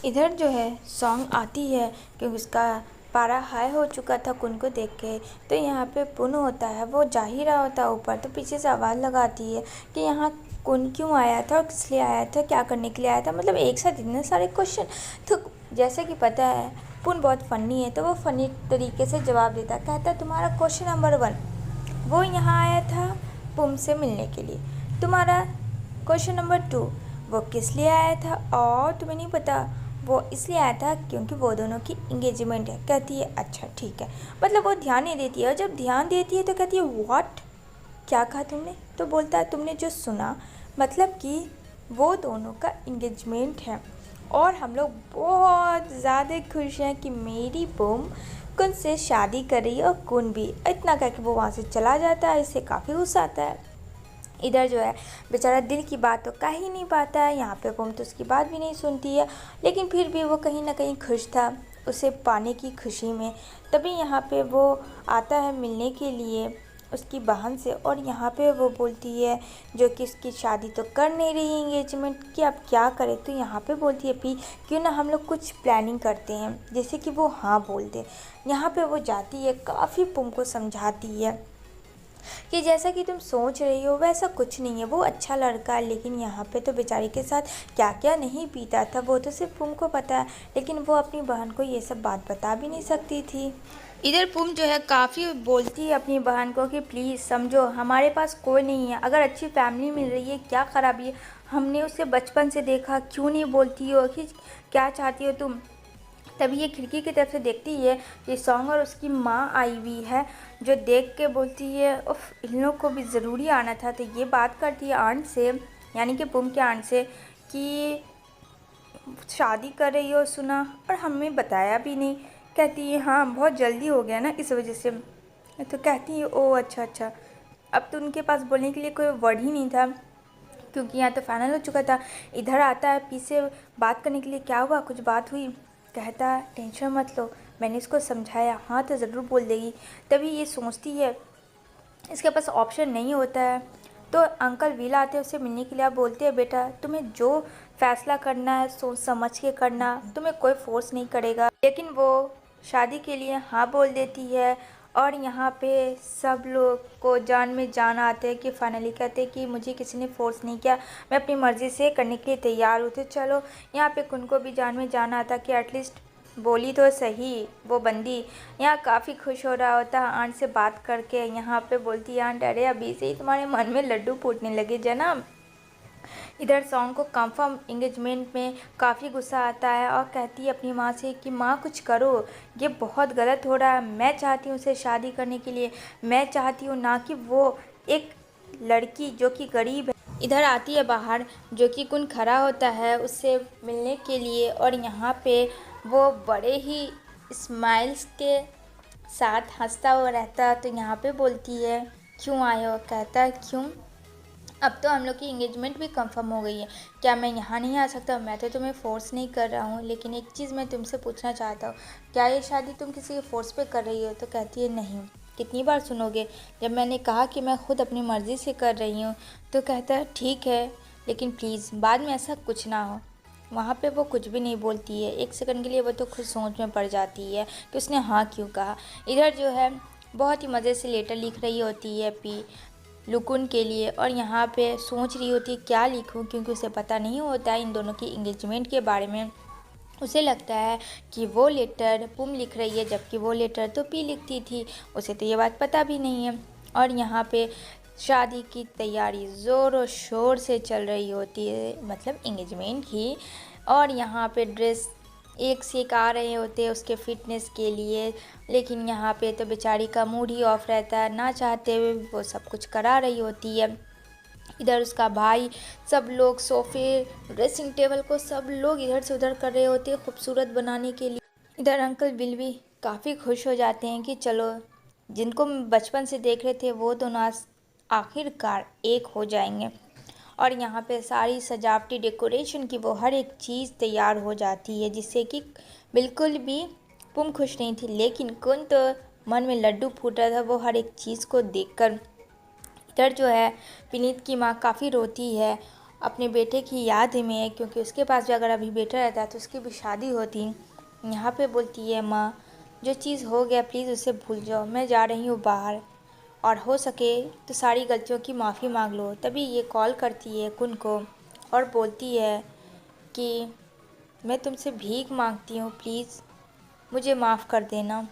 इधर जो है सॉन्ग आती है क्योंकि उसका पारा हाई हो चुका था कुन को देख के। तो यहाँ पे पुन होता है, वो जा ही रहा होता है ऊपर, तो पीछे से आवाज़ लगाती है कि यहाँ कुन क्यों आया था और किस लिए आया था, क्या करने के लिए आया था। मतलब एक साथ इतने सारे क्वेश्चन। तो जैसे कि पता है पुन बहुत फ़नी है, तो वो फ़नी तरीके से जवाब देता, कहता तुम्हारा क्वेश्चन नंबर 1 वो यहाँ आया था पुम से मिलने के लिए। तुम्हारा क्वेश्चन नंबर 2 वो किस लिए आया था और तुम्हें नहीं पता, वो इसलिए आया था क्योंकि वो दोनों की इंगेजमेंट है। कहती है अच्छा ठीक है। मतलब वो ध्यान नहीं देती है, और जब ध्यान देती है तो कहती है व्हाट, क्या कहा तुमने। तो बोलता है तुमने जो सुना मतलब कि वो दोनों का इंगेजमेंट है और हम लोग बहुत ज़्यादा खुश हैं कि मेरी बुम कुन से शादी कर रही है और कुन भी। इतना कह के वो वहाँ से चला जाता है। इससे काफ़ी गुस्सा आता है। इधर जो है बेचारा दिल की बात तो कह ही नहीं पाता है। यहाँ पे बुम तो उसकी बात भी नहीं सुनती है, लेकिन फिर भी वो कहीं ना कहीं खुश था उसे पाने की खुशी में। तभी यहाँ पे वो आता है मिलने के लिए उसकी बहन से, और यहाँ पे वो बोलती है जो कि उसकी शादी तो कर नहीं रही एंगेजमेंट की, अब क्या करे। तो यहाँ पे बोलती है पी क्यों ना हम लोग कुछ प्लानिंग करते हैं, जैसे कि वो हाँ बोल दे। यहाँ पे वो जाती है, काफ़ी पुम को समझाती है कि जैसा कि तुम सोच रही हो वैसा कुछ नहीं है, वो अच्छा लड़का है। लेकिन यहाँ पे तो बेचारी के साथ क्या क्या नहीं पीता था वो तो सिर्फ पुम को पता है, लेकिन वो अपनी बहन को ये सब बात बता भी नहीं सकती थी। इधर पुम जो है काफ़ी बोलती है अपनी बहन को कि प्लीज़ समझो हमारे पास कोई नहीं है, अगर अच्छी फैमिली मिल रही है क्या ख़राबी है, हमने उसे बचपन से देखा, क्यों नहीं बोलती हो कि क्या चाहती हो तुम। तभी ये खिड़की की तरफ से देखती है ये सॉन्ग और उसकी माँ आई हुई है, जो देख के बोलती है उफ इन लोग को भी ज़रूरी आना था। तो ये बात करती है आंट से, यानी कि पुम के आंट से, कि शादी कर रही हो सुना और हमें बताया भी नहीं। कहती है हाँ बहुत जल्दी हो गया ना इस वजह से। तो कहती है ओ अच्छा अच्छा। अब तो उनके पास बोलने के लिए कोई वर्ड ही नहीं था क्योंकि यहाँ तो फाइनल हो चुका था। इधर आता है पीछे बात करने के लिए, क्या हुआ कुछ बात हुई। कहता है टेंशन मत लो, मैंने इसको समझाया, हाँ तो ज़रूर बोल देगी। तभी ये सोचती है इसके पास ऑप्शन नहीं होता है। तो अंकल विल आते हैं उसे मिलने के लिए। आप बोलते हैं बेटा तुम्हें जो फैसला करना है सोच समझ के करना, तुम्हें कोई फोर्स नहीं करेगा। लेकिन वो शादी के लिए हाँ बोल देती है। और यहाँ पे सब लोग को जान में जान आते हैं कि फाइनली कहते हैं कि मुझे किसी ने फोर्स नहीं किया, मैं अपनी मर्ज़ी से करने के लिए तैयार हूँ। तो चलो यहाँ पे कुन को भी जान में जान आता कि एटलीस्ट बोली तो सही वो बंदी। यहाँ काफ़ी खुश हो रहा होता है आंट से बात करके। यहाँ पे बोलती है आंट अरे अभी से ही तुम्हारे मन में लड्डू फूटने लगे जनाब। इधर सॉन्ग को कंफर्म इंगेजमेंट में काफ़ी गुस्सा आता है और कहती है अपनी माँ से कि माँ कुछ करो, ये बहुत गलत हो रहा है, मैं चाहती हूँ उसे शादी करने के लिए, मैं चाहती हूँ ना कि वो एक लड़की जो कि गरीब है। इधर आती है बाहर जो कि कुन खड़ा होता है उससे मिलने के लिए, और यहाँ पे वो बड़े ही स्माइल्स के साथ हंसता हुआ रहता है। तो यहाँ पे बोलती है क्यों आए हो। कहता है क्यों, अब तो हम लोग की इंगेजमेंट भी कंफर्म हो गई है, क्या मैं यहाँ नहीं आ सकता। मैं तो तुम्हें फ़ोर्स नहीं कर रहा हूँ, लेकिन एक चीज़ मैं तुमसे पूछना चाहता हूँ, क्या ये शादी तुम किसी के फ़ोर्स पे कर रही हो। तो कहती है नहीं, कितनी बार सुनोगे, जब मैंने कहा कि मैं खुद अपनी मर्ज़ी से कर रही हूँ। तो कहता है ठीक है, लेकिन प्लीज़ बाद में ऐसा कुछ ना हो। वहाँ पे वो कुछ भी नहीं बोलती है। एक सेकंड के लिए वो तो खुद सोच में पड़ जाती है कि उसने हाँ क्यों कहा। इधर जो है बहुत ही मज़े से लेटर लिख रही होती है पी लुकुन के लिए, और यहाँ पे सोच रही होती है क्या लिखूं, क्योंकि उसे पता नहीं होता है इन दोनों की इंगेजमेंट के बारे में। उसे लगता है कि वो लेटर पुम लिख रही है, जबकि वो लेटर तो पी लिखती थी, उसे तो ये बात पता भी नहीं है। और यहाँ पे शादी की तैयारी ज़ोरों शोर से चल रही होती है, मतलब इंगेजमेंट की। और यहाँ पे ड्रेस एक से एक आ रहे होते हैं उसके फिटनेस के लिए, लेकिन यहाँ पे तो बेचारी का मूड ही ऑफ रहता है, ना चाहते हुए वो सब कुछ करा रही होती है। इधर उसका भाई, सब लोग सोफ़े ड्रेसिंग टेबल को सब लोग इधर से उधर कर रहे होते हैं खूबसूरत बनाने के लिए। इधर अंकल बिल भी काफ़ी खुश हो जाते हैं कि चलो जिनको बचपन से देख रहे थे वो दोनों आज आखिरकार एक हो जाएंगे। और यहाँ पे सारी सजावटी डेकोरेशन की वो हर एक चीज़ तैयार हो जाती है, जिससे कि बिल्कुल भी पुम खुश नहीं थी, लेकिन कुन तो मन में लड्डू फूट रहा था वो हर एक चीज़ को देखकर। इधर जो है विनीत की माँ काफ़ी रोती है अपने बेटे की याद में, क्योंकि उसके पास भी अगर अभी बेटा रहता तो उसकी भी शादी होती। यहाँ पे बोलती है माँ, जो चीज़ हो गया प्लीज़ उसे भूल जाओ, मैं जा रही हूँ बाहर, और हो सके तो सारी गलतियों की माफ़ी मांग लो। तभी ये कॉल करती है कुन को और बोलती है कि मैं तुमसे भीख मांगती हूँ, प्लीज़ मुझे माफ़ कर देना।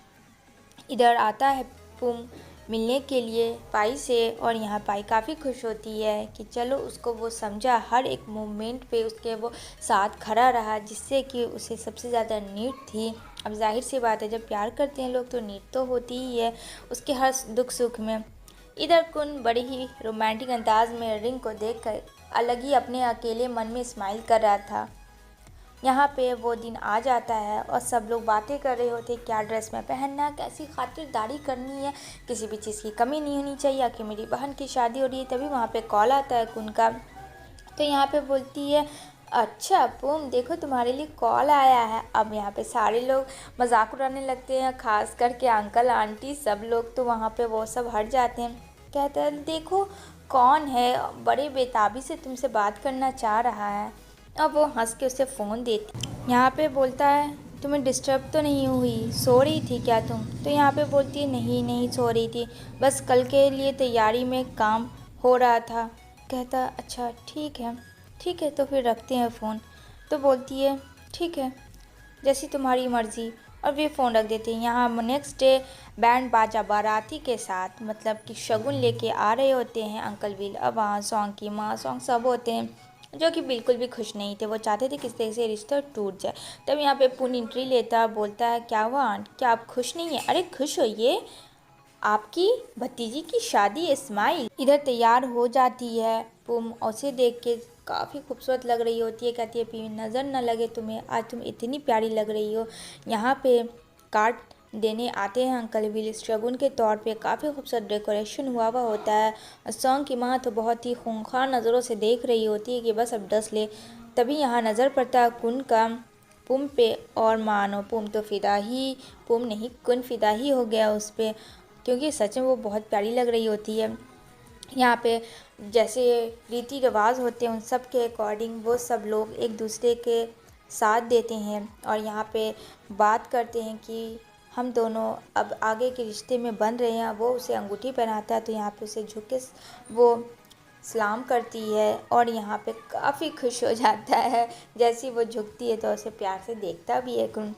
इधर आता है पुम मिलने के लिए पाई से, और यहाँ पाई काफ़ी खुश होती है कि चलो उसको वो समझा, हर एक मोमेंट पे उसके वो साथ खड़ा रहा, जिससे कि उसे सबसे ज़्यादा नीड थी। अब जाहिर सी बात है, जब प्यार करते हैं लोग तो नीड तो होती ही है उसके हर दुख सुख में। इधर कुन बड़ी ही रोमांटिक अंदाज में रिंग को देखकर अलग ही अपने अकेले मन में स्माइल कर रहा था। यहाँ पे वो दिन आ जाता है और सब लोग बातें कर रहे होते, क्या ड्रेस में पहनना, कैसी खातिरदारी करनी है, किसी भी चीज़ की कमी नहीं होनी चाहिए, आखिर मेरी बहन की शादी हो रही है। तभी वहाँ पे कॉल आता है कुन का। तो यहाँ पे बोलती है, अच्छा पुम देखो तुम्हारे लिए कॉल आया है। अब यहाँ पे सारे लोग मजाक उड़ाने लगते हैं, खास करके अंकल आंटी सब लोग, तो वहाँ पे वो सब हट जाते हैं। कहते हैं देखो कौन है, बड़े बेताबी से तुमसे बात करना चाह रहा है। अब वो हंस के उसे फ़ोन देती। यहाँ पे बोलता है, तुम्हें डिस्टर्ब तो नहीं हुई, सो रही थी क्या तुम? तो यहाँ पे बोलती है, नहीं नहीं सो रही थी, बस कल के लिए तैयारी में काम हो रहा था। कहता अच्छा ठीक है तो फिर रखते हैं फ़ोन। तो बोलती है ठीक है जैसी तुम्हारी मर्ज़ी, और वे फ़ोन रख देते हैं। यहाँ नेक्स्ट डे बैंड बाजा बाराती के साथ, मतलब कि शगुन लेके आ रहे होते हैं अंकल विल। अब वहाँ सॉन्ग की माँ सॉन्ग सब होते हैं, जो कि बिल्कुल भी खुश नहीं थे। वो चाहते थे किस तरह से रिश्ता टूट जाए। तब यहाँ पे पुन एंट्री लेता, बोलता है क्या हुआ आंट, क्या आप खुश नहीं हैं? अरे खुश होइए, आपकी भतीजी की शादी इस्माइल। इधर तैयार हो जाती है पुम, उसे देख के काफ़ी खूबसूरत लग रही होती है। कहती है पी नज़र न लगे तुम्हें, आज तुम इतनी प्यारी लग रही हो। यहाँ पे कार्ड देने आते हैं अंकल विल शगुन के तौर पे, काफ़ी खूबसूरत डेकोरेशन हुआ होता है। सॉन्ग की माँ तो बहुत ही खूंखार नज़रों से देख रही होती है कि बस अब डस ले। तभी यहाँ नज़र पड़ता है कुन का पुम पे, और मानो पुम तो फ़िदा ही, पुम नहीं कुन फ़िदा ही हो गया उस पर, क्योंकि सच में वो बहुत प्यारी लग रही होती है। यहाँ पे जैसे रीति रिवाज होते हैं उन सब के अकॉर्डिंग वो सब लोग एक दूसरे के साथ देते हैं, और यहाँ पे बात करते हैं कि हम दोनों अब आगे के रिश्ते में बन रहे हैं। वो उसे अंगूठी पहनाता है, तो यहाँ पे उसे झुक के वो सलाम करती है, और यहाँ पे काफ़ी खुश हो जाता है। जैसी वो झुकती है तो उसे प्यार से देखता भी है कुन,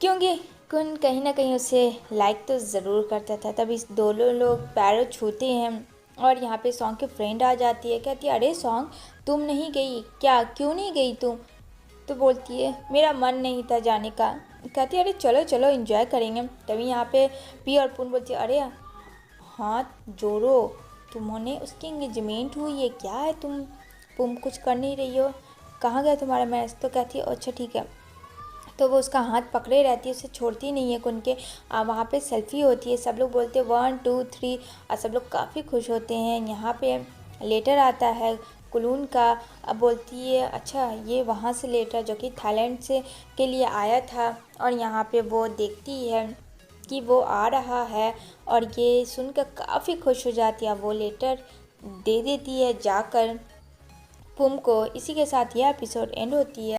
क्योंकि कुन कहीं ना कहीं उसे लाइक तो ज़रूर करता था। तभी दोनों लोग पैरों छूते हैं, और यहाँ पे सॉन्ग की फ्रेंड आ जाती है। कहती है अरे सॉन्ग तुम नहीं गई क्या, क्यों नहीं गई तुम? तो बोलती है मेरा मन नहीं था जाने का। कहती है अरे चलो चलो एंजॉय करेंगे। तभी यहाँ पे पी और पुन बोलती है अरे हाथ जोड़ो, तुम्होंने उसकी एंगेजमेंट हुई है क्या है, तुम कुछ कर नहीं रही हो, कहाँ गया तुम्हारा मैच? तो कहती है अच्छा ठीक है। तो वो उसका हाथ पकड़े रहती है, उसे छोड़ती नहीं है कुन के। वहाँ पे सेल्फी होती है, सब लोग बोलते हैं 1 2 3, और सब लोग काफ़ी खुश होते हैं। यहाँ पे लेटर आता है कुलून का। अब बोलती है अच्छा ये वहाँ से लेटर जो कि थाईलैंड से के लिए आया था, और यहाँ पे वो देखती है कि वो आ रहा है, और ये सुनकर काफ़ी खुश हो जाती है। वो लेटर दे देती है जाकर पुम को। इसी के साथ यह एपिसोड एंड होती है।